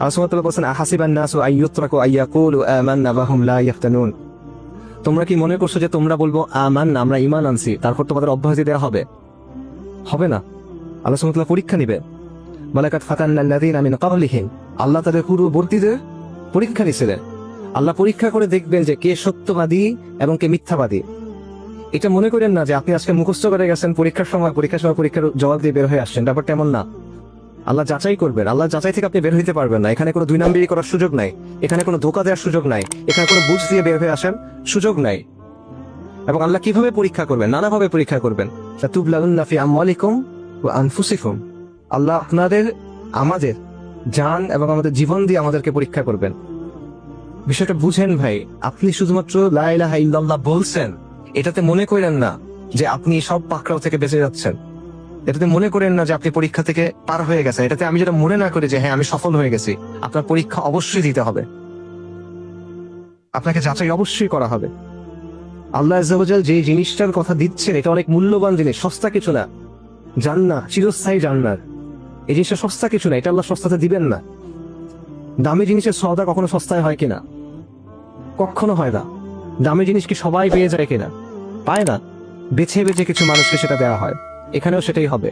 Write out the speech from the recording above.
আল্লাহ সুবহানাহু ওয়া তাআলা বলেন আহাসিবান নাসু আইয়ুতরাকু আইয়াকুলু আমান্না ওয়া হুম লা ইয়াফতানুন। তোমরা কি মনে করছো যে তোমরা বলবো আমান্না, আমরা ঈমান আনছি, তারপর তোমাদের অব্যাহতি দেওয়া হবে? হবে না। আল্লাহ সুবহানাহু ওয়া তাআলা পরীক্ষা নেবে। ওয়ালাকাদ ফাতান্নাল্লাযীনা মিন ক্বাবলিহিম, আল্লাহ তাদের পূর্ববর্তীদের পরীক্ষা নিয়েছিলেন। আল্লাহ পরীক্ষা করে দেখবেন যে কে সত্যবাদী এবং কে মিথ্যাবাদী। এটা মনে করেন না যে আপনি আজকে মুখস্থ করে গেছেন, পরীক্ষার সময় পরীক্ষার জবাব দিয়ে বের হয়ে আসছেন, ব্যাপারটা এমন না। আল্লাহ যাচাই করবেন, আল্লাহ যাচাই থেকে আপনি বের হইতে পারবেন না। এখানে কোনো দুই নাম্বারি করার সুযোগ নাই, এখানে কোনো ধোঁকা দেওয়ার সুযোগ নাই, এখানে কোনো বুঝ দিয়ে বের হয়ে আসার সুযোগ নাই। এবং আল্লাহ কিভাবে পরীক্ষা করবেন? নানাভাবে পরীক্ষা করবেন। লাতুবলাউন্না ফি আমওয়ালিকুম ওয়া আনফুসিকুম, আল্লাহ আপনাদের, আমাদের জান এবং আমাদের জীবন দিয়ে আমাদেরকে পরীক্ষা করবেন। বিষয়টা বুঝেন ভাই। আপনি শুধুমাত্র লা ইলাহা ইল্লাল্লাহ বলছেন, এটাতে মনে করেন না যে আপনি সব পাকড়াও থেকে বেঁচে যাচ্ছেন। এটাতে মনে করেন না যে আপনি পরীক্ষা থেকে পার হয়ে গেছেন। এটাতে আমি যেটা মনে না করি যে হ্যাঁ আমি সফল হয়ে গেছি। আপনার পরীক্ষা অবশ্যই দিতে হবে, আপনাকে যাচাই অবশ্যই করা হবে। আল্লাহ আযজা ওয়া জাল যে জিনিসটার কথা দিচ্ছেন এটা অনেক মূল্যবান জিনিস, সস্তা কিছু না। জান্নাত, চিরস্থায়ী জান্নাত, এই জিনিসটা সস্তা কিছু না। এটা আল্লাহ সস্তাতে দিবেন না। দামি জিনিসের সওদা কখনো সস্তায় হয় কিনা? কখনো হয় না। দামি জিনিস কি সবাই পেয়ে যায় কিনা? পায় না। বেছে বেছে কিছু মানুষকে সেটা দেওয়া হয়। এখানেও সেটাই হবে।